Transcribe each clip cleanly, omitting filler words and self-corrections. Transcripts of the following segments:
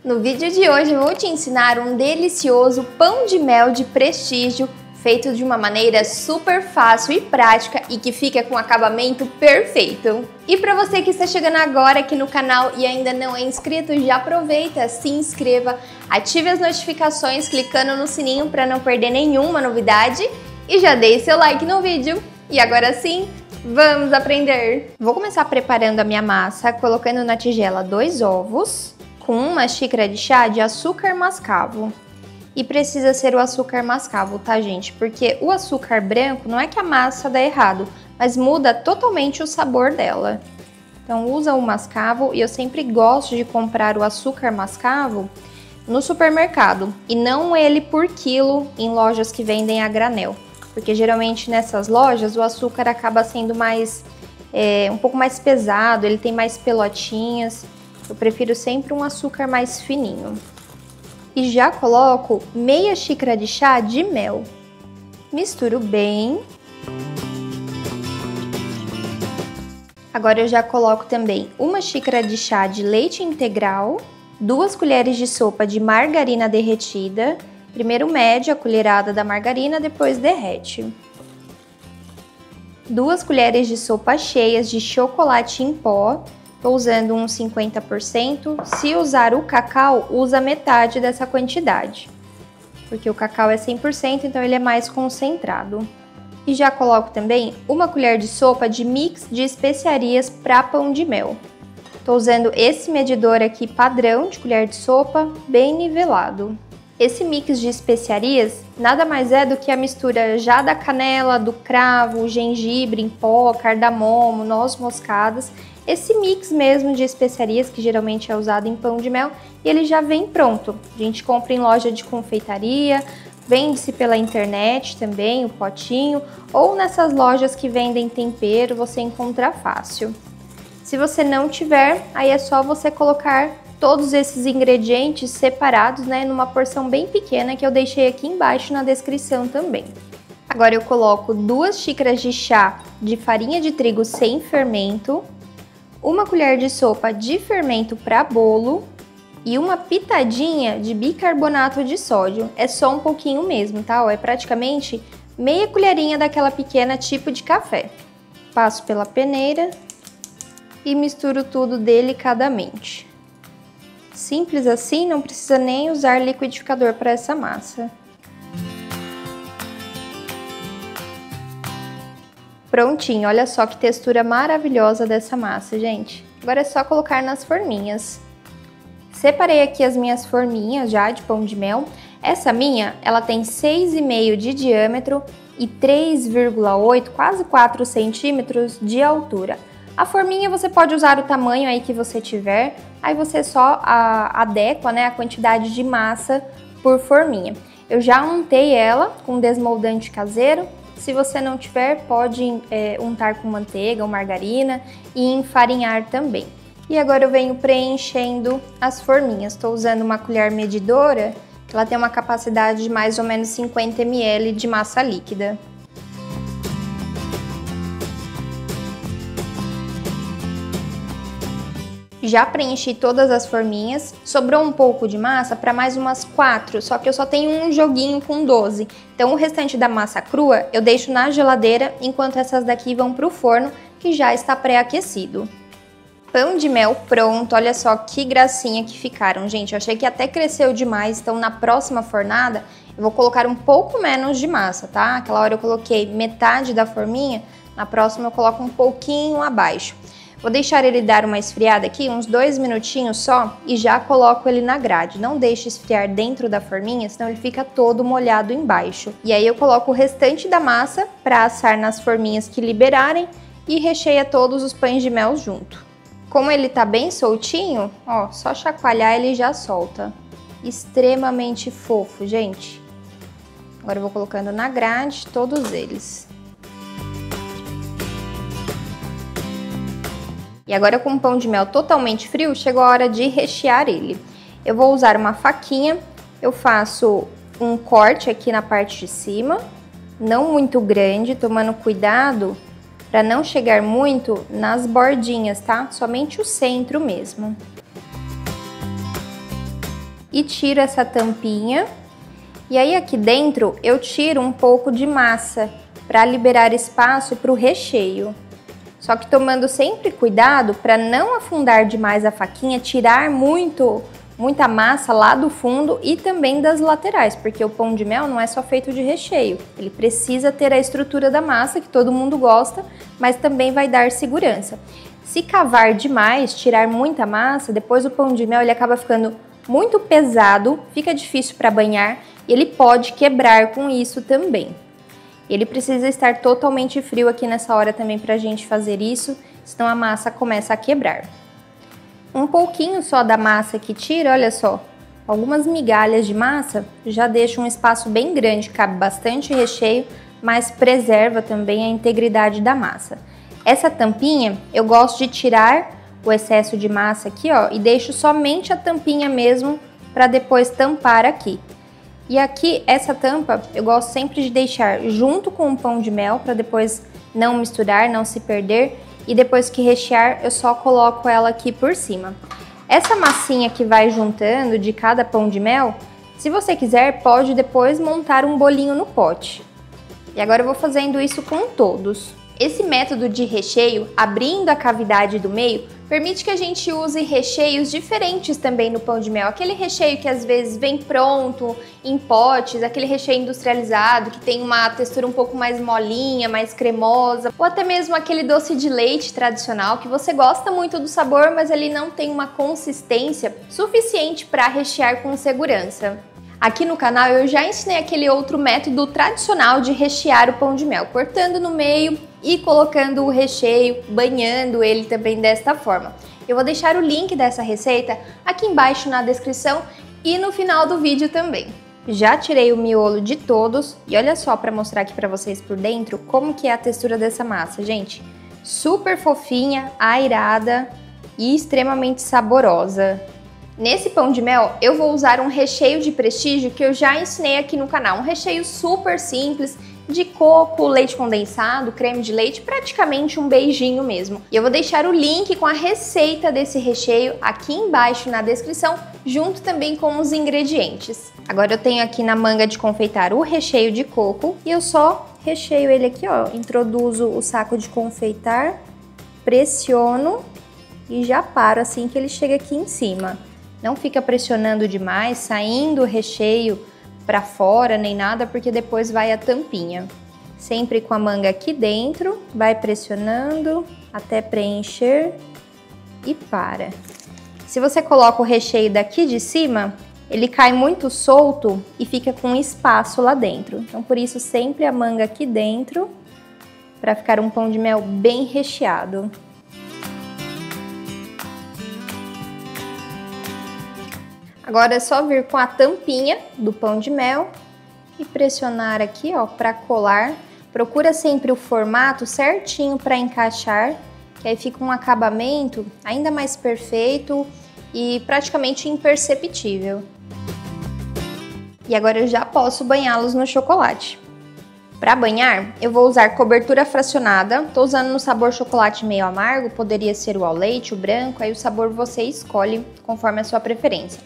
No vídeo de hoje eu vou te ensinar um delicioso pão de mel de prestígio feito de uma maneira super fácil e prática e que fica com acabamento perfeito. E para você que está chegando agora aqui no canal e ainda não é inscrito, já aproveita, se inscreva, ative as notificações clicando no sininho para não perder nenhuma novidade e já deixe seu like no vídeo. E agora sim, vamos aprender! Vou começar preparando a minha massa, colocando na tigela 2 ovos, com 1 xícara de chá de açúcar mascavo. E precisa ser o açúcar mascavo, tá, gente? Porque o açúcar branco não é que a massa dá errado, mas muda totalmente o sabor dela. Então usa o mascavo e eu sempre gosto de comprar o açúcar mascavo no supermercado e não ele por quilo em lojas que vendem a granel. Porque geralmente nessas lojas o açúcar acaba sendo mais um pouco mais pesado, ele tem mais pelotinhas. Eu prefiro sempre um açúcar mais fininho. E já coloco meia xícara de chá de mel. Misturo bem. Agora eu já coloco também 1 xícara de chá de leite integral, 2 colheres de sopa de margarina derretida. Primeiro mede a colherada da margarina, depois derrete. 2 colheres de sopa cheias de chocolate em pó. Estou usando uns 50%, se usar o cacau, usa metade dessa quantidade. Porque o cacau é 100%, então ele é mais concentrado. E já coloco também 1 colher de sopa de mix de especiarias para pão de mel. Estou usando esse medidor aqui padrão de colher de sopa, bem nivelado. Esse mix de especiarias nada mais é do que a mistura já da canela, do cravo, gengibre em pó, cardamomo, noz moscadas. Esse mix mesmo de especiarias que geralmente é usado em pão de mel e ele já vem pronto. A gente compra em loja de confeitaria, vende-se pela internet também o potinho ou nessas lojas que vendem tempero você encontra fácil. Se você não tiver, aí é só você colocar todos esses ingredientes separados, né, numa porção bem pequena que eu deixei aqui embaixo na descrição também. Agora eu coloco 2 xícaras de chá de farinha de trigo sem fermento, 1 colher de sopa de fermento para bolo e 1 pitadinha de bicarbonato de sódio. É só um pouquinho mesmo, tá? É praticamente meia colherinha daquela pequena tipo de café. Passo pela peneira e misturo tudo delicadamente. Simples assim, não precisa nem usar liquidificador para essa massa. Prontinho, olha só que textura maravilhosa dessa massa, gente. Agora é só colocar nas forminhas. Separei aqui as minhas forminhas já de pão de mel. Essa minha, ela tem 6,5 de diâmetro e 3,8, quase 4 centímetros de altura. A forminha você pode usar o tamanho aí que você tiver, aí você só adequa, né, a quantidade de massa por forminha. Eu já untei ela com desmoldante caseiro. Se você não tiver, pode untar com manteiga ou margarina e enfarinhar também. E agora eu venho preenchendo as forminhas. Estou usando uma colher medidora, que ela tem uma capacidade de mais ou menos 50 ml de massa líquida. Já preenchi todas as forminhas, sobrou um pouco de massa para mais umas 4, só que eu só tenho um joguinho com 12. Então o restante da massa crua eu deixo na geladeira enquanto essas daqui vão para o forno, que já está pré-aquecido. Pão de mel pronto, olha só que gracinha que ficaram, gente. Eu achei que até cresceu demais, então na próxima fornada eu vou colocar um pouco menos de massa, tá? Aquela hora eu coloquei metade da forminha, na próxima eu coloco um pouquinho abaixo. Vou deixar ele dar uma esfriada aqui, uns 2 minutinhos só, e já coloco ele na grade. Não deixe esfriar dentro da forminha, senão ele fica todo molhado embaixo. E aí eu coloco o restante da massa para assar nas forminhas que liberarem e recheia todos os pães de mel junto. Como ele tá bem soltinho, ó, só chacoalhar ele já solta. Extremamente fofo, gente. Agora eu vou colocando na grade todos eles. E agora com o pão de mel totalmente frio, chegou a hora de rechear ele. Eu vou usar uma faquinha, eu faço um corte aqui na parte de cima, não muito grande, tomando cuidado para não chegar muito nas bordinhas, tá? Somente o centro mesmo. e tiro essa tampinha. E aí aqui dentro eu tiro um pouco de massa para liberar espaço para o recheio. Só que tomando sempre cuidado para não afundar demais a faquinha, tirar muita massa lá do fundo e também das laterais, porque o pão de mel não é só feito de recheio. Ele precisa ter a estrutura da massa, que todo mundo gosta, mas também vai dar segurança. Se cavar demais, tirar muita massa, depois o pão de mel ele acaba ficando muito pesado, fica difícil para banhar e ele pode quebrar com isso também. Ele precisa estar totalmente frio aqui nessa hora também para a gente fazer isso, senão a massa começa a quebrar. Um pouquinho só da massa que tira, olha só, algumas migalhas de massa já deixa um espaço bem grande, cabe bastante recheio, mas preserva também a integridade da massa. Essa tampinha, eu gosto de tirar o excesso de massa aqui, ó, e deixo somente a tampinha mesmo para depois tampar aqui. E aqui, essa tampa, eu gosto sempre de deixar junto com o pão de mel, para depois não misturar, não se perder. E depois que rechear, eu só coloco ela aqui por cima. Essa massinha que vai juntando de cada pão de mel, se você quiser, pode depois montar um bolinho no pote. E agora eu vou fazendo isso com todos. Esse método de recheio, abrindo a cavidade do meio, permite que a gente use recheios diferentes também no pão de mel. Aquele recheio que às vezes vem pronto, em potes, aquele recheio industrializado que tem uma textura um pouco mais molinha, mais cremosa, ou até mesmo aquele doce de leite tradicional que você gosta muito do sabor, mas ele não tem uma consistência suficiente para rechear com segurança. Aqui no canal eu já ensinei aquele outro método tradicional de rechear o pão de mel, cortando no meio e colocando o recheio, banhando ele também desta forma. Eu vou deixar o link dessa receita aqui embaixo na descrição e no final do vídeo também. Já tirei o miolo de todos e olha só para mostrar aqui para vocês por dentro como que é a textura dessa massa, gente. Super fofinha, airada e extremamente saborosa. Nesse pão de mel, eu vou usar um recheio de prestígio que eu já ensinei aqui no canal. Um recheio super simples, de coco, leite condensado, creme de leite, praticamente um beijinho mesmo. E eu vou deixar o link com a receita desse recheio aqui embaixo na descrição, junto também com os ingredientes. Agora eu tenho aqui na manga de confeitar o recheio de coco e eu só recheio ele aqui, ó. Introduzo o saco de confeitar, pressiono e já paro assim que ele chega aqui em cima. Não fica pressionando demais, saindo o recheio para fora nem nada, porque depois vai a tampinha. Sempre com a manga aqui dentro, vai pressionando até preencher e para. Se você coloca o recheio daqui de cima, ele cai muito solto e fica com espaço lá dentro. Então por isso sempre a manga aqui dentro, para ficar um pão de mel bem recheado. Agora é só vir com a tampinha do pão de mel e pressionar aqui, ó, para colar. Procura sempre o formato certinho para encaixar, que aí fica um acabamento ainda mais perfeito e praticamente imperceptível. E agora eu já posso banhá-los no chocolate. Para banhar, eu vou usar cobertura fracionada. Tô usando no sabor chocolate meio amargo, poderia ser o ao leite, o branco, aí o sabor você escolhe conforme a sua preferência.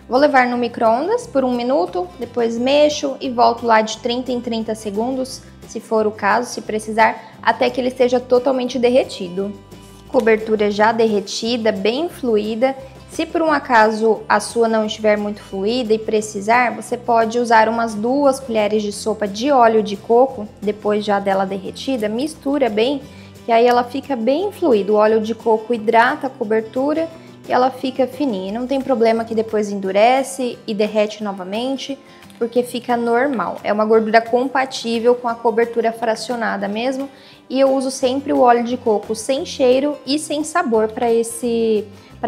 Vou levar no micro-ondas por 1 minuto, depois mexo e volto lá de 30 em 30 segundos, se for o caso, se precisar, até que ele esteja totalmente derretido. Cobertura já derretida, bem fluida. Se por um acaso a sua não estiver muito fluida e precisar, você pode usar umas 2 colheres de sopa de óleo de coco, depois já dela derretida, mistura bem, que aí ela fica bem fluida. O óleo de coco hidrata a cobertura e ela fica fininha. Não tem problema que depois endurece e derrete novamente, porque fica normal. É uma gordura compatível com a cobertura fracionada mesmo, e eu uso sempre o óleo de coco sem cheiro e sem sabor para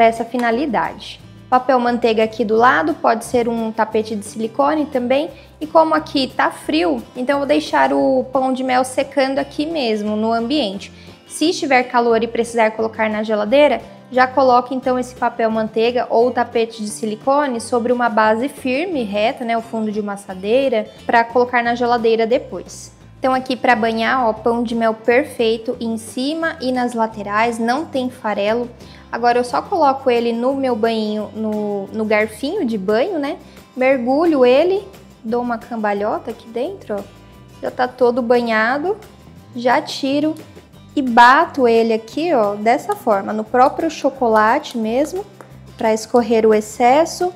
essa finalidade. Papel manteiga aqui do lado, pode ser um tapete de silicone também, e como aqui tá frio, então eu vou deixar o pão de mel secando aqui mesmo, no ambiente. Se estiver calor e precisar colocar na geladeira, já coloque então esse papel manteiga ou tapete de silicone sobre uma base firme, reta, né, o fundo de uma assadeira, para colocar na geladeira depois. Então aqui para banhar, ó, pão de mel perfeito em cima e nas laterais, não tem farelo. Agora eu só coloco ele no meu banhinho, no garfinho de banho, né? Mergulho ele, dou uma cambalhota aqui dentro, ó. Já tá todo banhado, já tiro e bato ele aqui, ó, dessa forma, no próprio chocolate mesmo, para escorrer o excesso.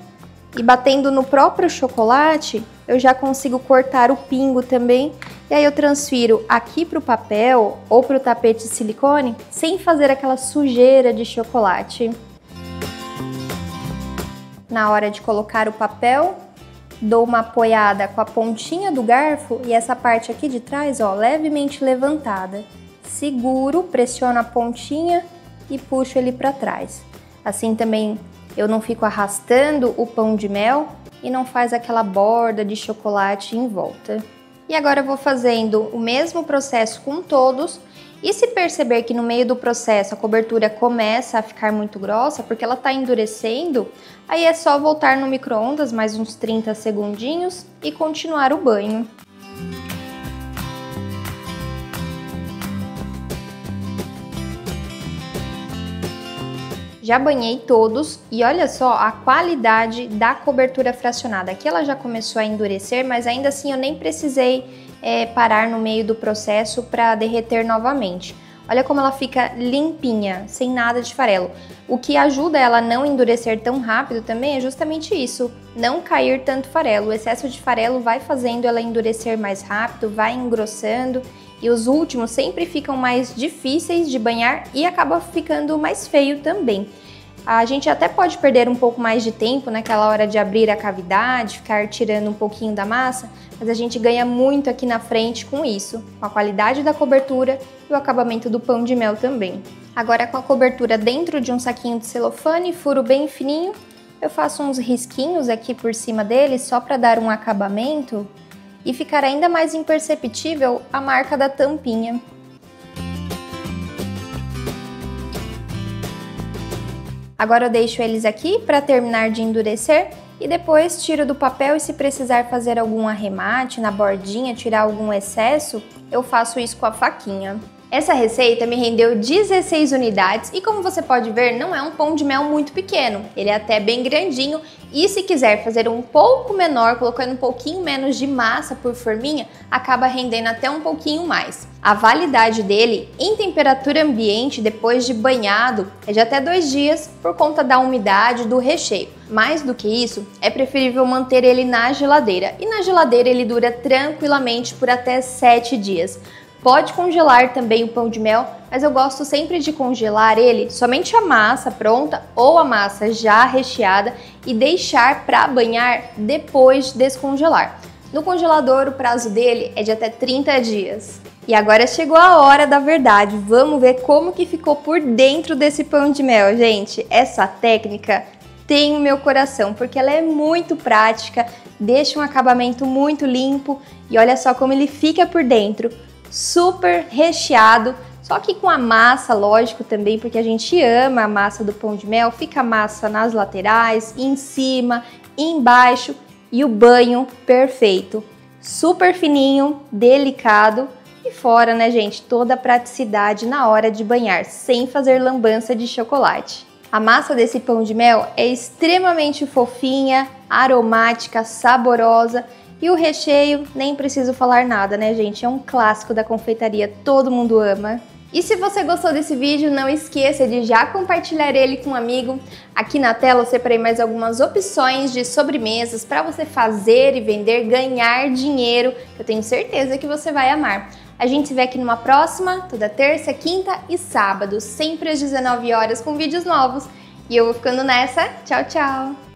E batendo no próprio chocolate, eu já consigo cortar o pingo também. E aí eu transfiro aqui para o papel ou para o tapete de silicone, sem fazer aquela sujeira de chocolate. Na hora de colocar o papel, dou uma apoiada com a pontinha do garfo e essa parte aqui de trás, ó, levemente levantada. Seguro, pressiono a pontinha e puxo ele para trás. Assim também eu não fico arrastando o pão de mel e não faz aquela borda de chocolate em volta. E agora eu vou fazendo o mesmo processo com todos. E se perceber que no meio do processo a cobertura começa a ficar muito grossa, porque ela está endurecendo, aí é só voltar no micro-ondas mais uns 30 segundinhos e continuar o banho. Já banhei todos e olha só a qualidade da cobertura fracionada. Aqui ela já começou a endurecer, mas ainda assim eu nem precisei parar no meio do processo para derreter novamente. Olha como ela fica limpinha, sem nada de farelo. O que ajuda ela a não endurecer tão rápido também é justamente isso, não cair tanto farelo. O excesso de farelo vai fazendo ela endurecer mais rápido, vai engrossando. E os últimos sempre ficam mais difíceis de banhar e acaba ficando mais feio também. A gente até pode perder um pouco mais de tempo naquela hora de abrir a cavidade, ficar tirando um pouquinho da massa, mas a gente ganha muito aqui na frente com isso, com a qualidade da cobertura e o acabamento do pão de mel também. Agora com a cobertura dentro de um saquinho de celofane, furo bem fininho, eu faço uns risquinhos aqui por cima dele só para dar um acabamento e ficar ainda mais imperceptível a marca da tampinha. Agora eu deixo eles aqui para terminar de endurecer e depois tiro do papel e se precisar fazer algum arremate na bordinha, tirar algum excesso, eu faço isso com a faquinha. Essa receita me rendeu 16 unidades e como você pode ver, não é um pão de mel muito pequeno, ele é até bem grandinho e se quiser fazer um pouco menor, colocando um pouquinho menos de massa por forminha, acaba rendendo até um pouquinho mais. A validade dele em temperatura ambiente depois de banhado é de até 2 dias por conta da umidade do recheio. Mais do que isso, é preferível manter ele na geladeira e na geladeira ele dura tranquilamente por até 7 dias. Pode congelar também o pão de mel, mas eu gosto sempre de congelar ele somente a massa pronta ou a massa já recheada e deixar para banhar depois de descongelar. No congelador o prazo dele é de até 30 dias. E agora chegou a hora da verdade, vamos ver como que ficou por dentro desse pão de mel, gente. Essa técnica tem o meu coração, porque ela é muito prática, deixa um acabamento muito limpo e olha só como ele fica por dentro. Super recheado, só que com a massa, lógico também, porque a gente ama a massa do pão de mel, fica a massa nas laterais, em cima, embaixo e o banho perfeito. Super fininho, delicado e fora, né, gente, toda a praticidade na hora de banhar, sem fazer lambança de chocolate. A massa desse pão de mel é extremamente fofinha, aromática, saborosa. E o recheio, nem preciso falar nada, né, gente? É um clássico da confeitaria, todo mundo ama. E se você gostou desse vídeo, não esqueça de já compartilhar ele com um amigo. Aqui na tela eu separei mais algumas opções de sobremesas para você fazer e vender, ganhar dinheiro, que eu tenho certeza que você vai amar. A gente se vê aqui numa próxima, toda terça, quinta e sábado, sempre às 19 horas com vídeos novos. E eu vou ficando nessa. Tchau, tchau!